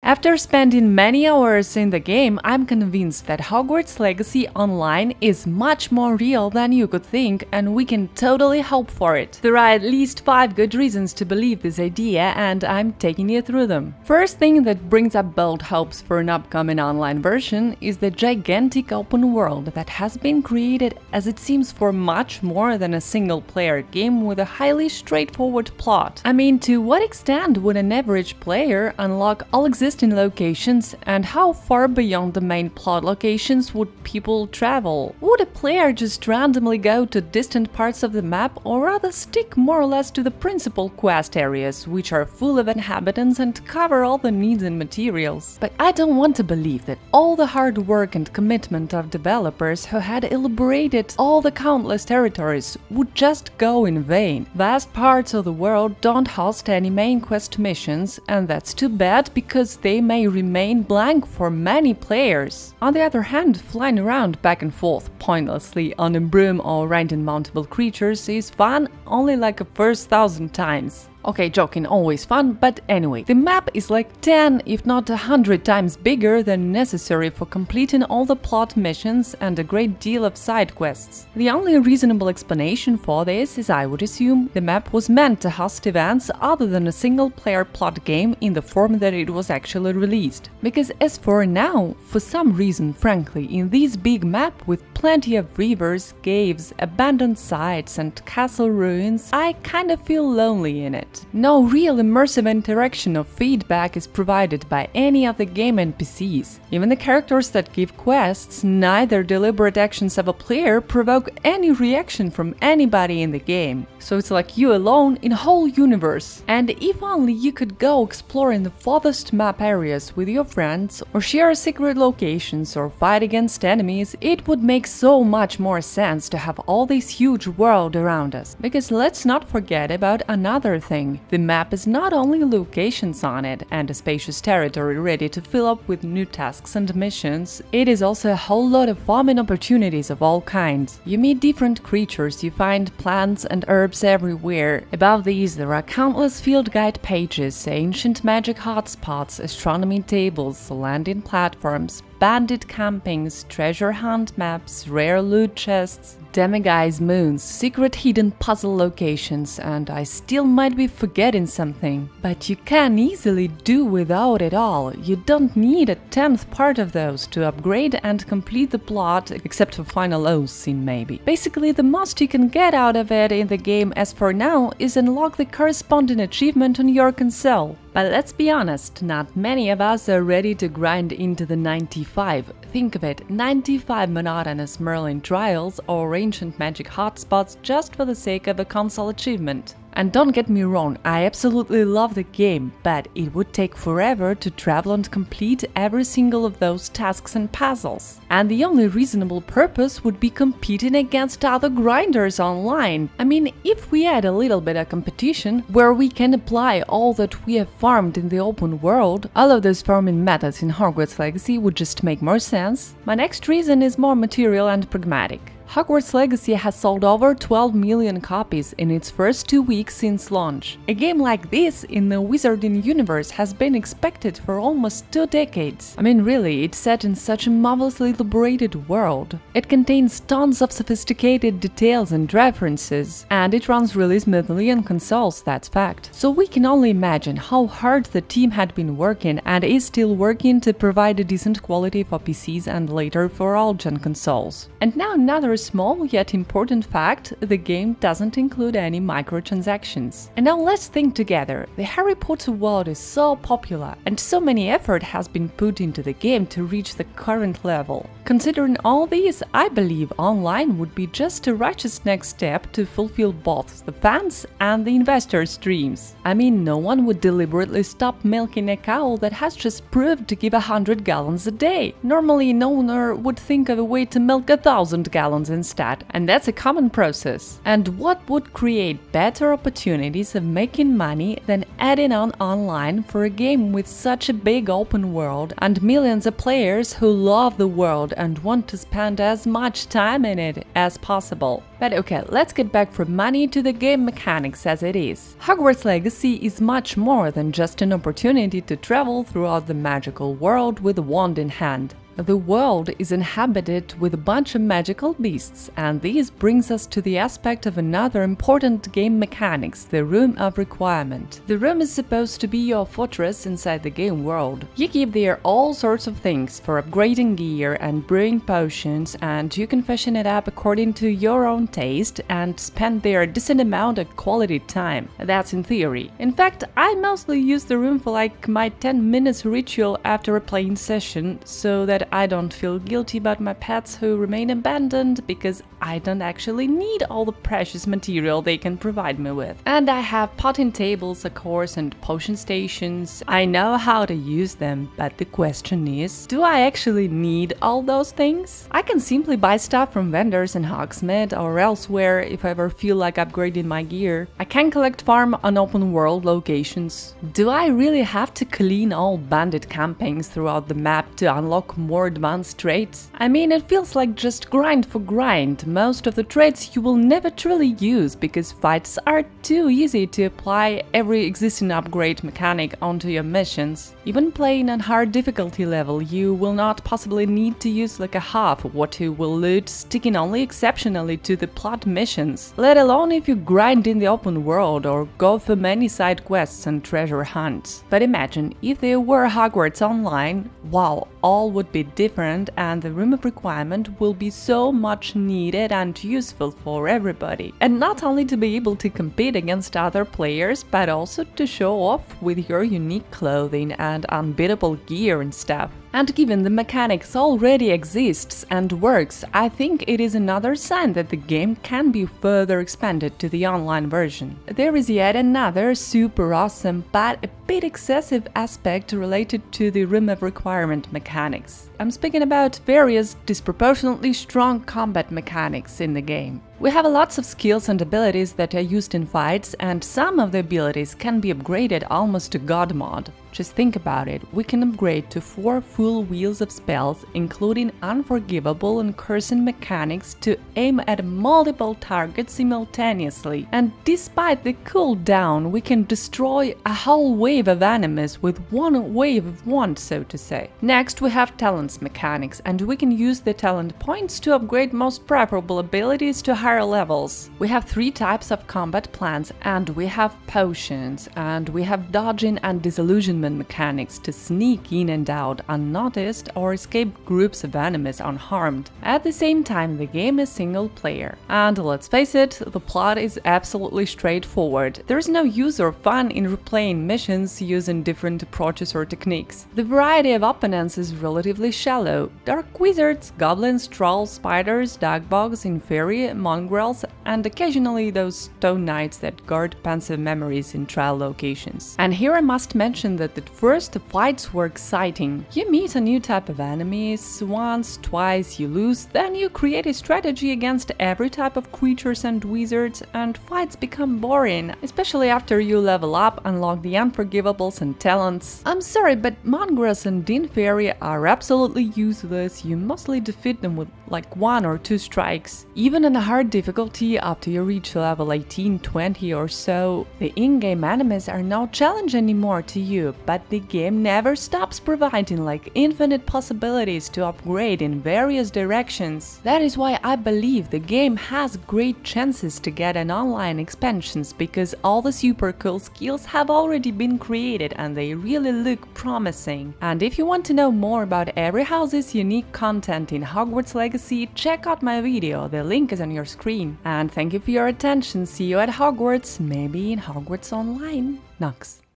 After spending many hours in the game, I'm convinced that Hogwarts Legacy Online is much more real than you could think, and we can totally hope for it. There are at least 5 good reasons to believe this idea, and I'm taking you through them. First thing that brings up bold hopes for an upcoming online version is the gigantic open world that has been created, as it seems, for much more than a single-player game with a highly straightforward plot. I mean, to what extent would an average player unlock all existing locations, and how far beyond the main plot locations would people travel? Would a player just randomly go to distant parts of the map, or rather stick more or less to the principal quest areas, which are full of inhabitants and cover all the needs and materials? But I don't want to believe that all the hard work and commitment of developers who had elaborated all the countless territories would just go in vain. Vast parts of the world don't host any main quest missions, and that's too bad, because they may remain blank for many players. On the other hand, flying around back and forth pointlessly on a broom or riding multiple creatures is fun only like a first 1,000 times. Okay, joking, always fun, but anyway, the map is like 10, if not 100 times bigger than necessary for completing all the plot missions and a great deal of side quests. The only reasonable explanation for this is, I would assume, the map was meant to host events other than a single-player plot game in the form that it was actually released. Because as for now, for some reason, frankly, in this big map with plenty of rivers, caves, abandoned sites and castle ruins, I kind of feel lonely in it. No real immersive interaction or feedback is provided by any of the game NPCs. Even the characters that give quests, neither deliberate actions of a player provoke any reaction from anybody in the game. So it's like you alone in a whole universe. And if only you could go exploring the farthest map areas with your friends, or share secret locations, or fight against enemies, it would make so much more sense to have all this huge world around us. Because let's not forget about another thing. The map is not only locations on it and a spacious territory ready to fill up with new tasks and missions, it is also a whole lot of farming opportunities of all kinds. You meet different creatures, you find plants and herbs everywhere. Above these there are countless field guide pages, ancient magic hotspots, astronomy tables, landing platforms, bandit campings, treasure hunt maps, rare loot chests, demiguise moons, secret hidden puzzle locations, and I still might be forgetting something. But you can easily do without it all. You don't need a 10th part of those to upgrade and complete the plot, except for final O's scene maybe. Basically, the most you can get out of it in the game as for now is unlock the corresponding achievement on your console. But let's be honest, not many of us are ready to grind into the 95. Think of it, 95 monotonous Merlin trials or ancient magic hotspots just for the sake of a console achievement. And don't get me wrong, I absolutely love the game, but it would take forever to travel and complete every single of those tasks and puzzles. And the only reasonable purpose would be competing against other grinders online. I mean, if we add a little bit of competition, where we can apply all that we have farmed in the open world, all of those farming methods in Hogwarts Legacy would just make more sense. My next reason is more material and pragmatic. Hogwarts Legacy has sold over 12 million copies in its first 2 weeks since launch. A game like this in the Wizarding universe has been expected for almost 2 decades. I mean, really, it's set in such a marvelously elaborated world. It contains tons of sophisticated details and references, and it runs really smoothly on consoles, that's fact. So we can only imagine how hard the team had been working and is still working to provide a decent quality for PCs and later for all-gen consoles. And now another small yet important fact, the game doesn't include any microtransactions. And now let's think together. The Harry Potter world is so popular, and so many effort has been put into the game to reach the current level. Considering all these, I believe online would be just a righteous next step to fulfill both the fans and the investors' dreams. I mean, no one would deliberately stop milking a cow that has just proved to give 100 gallons a day. Normally, an owner would think of a way to milk 1,000 gallons potions instead, and that's a common process. And what would create better opportunities of making money than adding on online for a game with such a big open world and millions of players who love the world and want to spend as much time in it as possible? But okay, let's get back from money to the game mechanics as it is. Hogwarts Legacy is much more than just an opportunity to travel throughout the magical world with a wand in hand. The world is inhabited with a bunch of magical beasts, and this brings us to the aspect of another important game mechanics, the Room of Requirement. The room is supposed to be your fortress inside the game world. You keep there all sorts of things for upgrading gear and brewing potions, and you can fashion it up according to your own taste and spend there a decent amount of quality time. That's in theory. In fact, I mostly use the room for like my 10 minutes ritual after a playing session, so that I don't feel guilty about my pets who remain abandoned because I don't actually need all the precious material they can provide me with. And I have potting tables, of course, and potion stations. I know how to use them, but the question is, do I actually need all those things? I can simply buy stuff from vendors in Hogsmeade or elsewhere if I ever feel like upgrading my gear. I can collect farm on open world locations. Do I really have to clean all bandit campaigns throughout the map to unlock more advanced traits? I mean, it feels like just grind for grind. Most of the traits you will never truly use because fights are too easy to apply every existing upgrade mechanic onto your missions. Even playing on hard difficulty level, you will not possibly need to use like a half of what you will loot, sticking only exceptionally to the plot missions, let alone if you grind in the open world or go for many side quests and treasure hunts. But imagine if there were Hogwarts Online, wow, all would be different and the Room of Requirement will be so much needed and useful for everybody. And not only to be able to compete against other players, but also to show off with your unique clothing and unbeatable gear and stuff. And given the mechanics already exists and works, I think it is another sign that the game can be further expanded to the online version. There is yet another super awesome but a bit excessive aspect related to the Room of Requirement mechanics. I'm speaking about various disproportionately strong combat mechanics in the game. We have lots of skills and abilities that are used in fights, and some of the abilities can be upgraded almost to God mod. Just think about it, we can upgrade to 4 full wheels of spells, including unforgivable and cursing mechanics to aim at multiple targets simultaneously. And despite the cooldown, we can destroy a whole wave of enemies with one wave of wand, so to say. Next we have talents mechanics, and we can use the talent points to upgrade most preferable abilities to higher levels. We have 3 types of combat plans, and we have potions, and we have dodging and disillusionment mechanics to sneak in and out unnoticed or escape groups of enemies unharmed. At the same time, the game is single player. And let's face it, the plot is absolutely straightforward. There is no use or fun in replaying missions using different approaches or techniques. The variety of opponents is relatively shallow. Dark wizards, goblins, trolls, spiders, dogbogs, inferi, mongrels, and occasionally those stone knights that guard pensive memories in trial locations. And here I must mention that at first the fights were exciting. You meet a new type of enemies, once, twice you lose, then you create a strategy against every type of creatures and wizards, and fights become boring, especially after you level up, unlock the unforgivables and talents. I'm sorry, but mongrels and inferi are absolutely useless. You mostly defeat them with like 1 or 2 strikes. Even on a hard difficulty, after you reach level 18, 20 or so, the in-game enemies are no challenge anymore to you, but the game never stops providing like infinite possibilities to upgrade in various directions. That is why I believe the game has great chances to get an online expansions, because all the super cool skills have already been created and they really look promising. And if you want to know more about every house's unique content in Hogwarts Legacy, check out my video, the link is on your screen. And thank you for your attention, see you at Hogwarts, maybe in Hogwarts Online. Nox.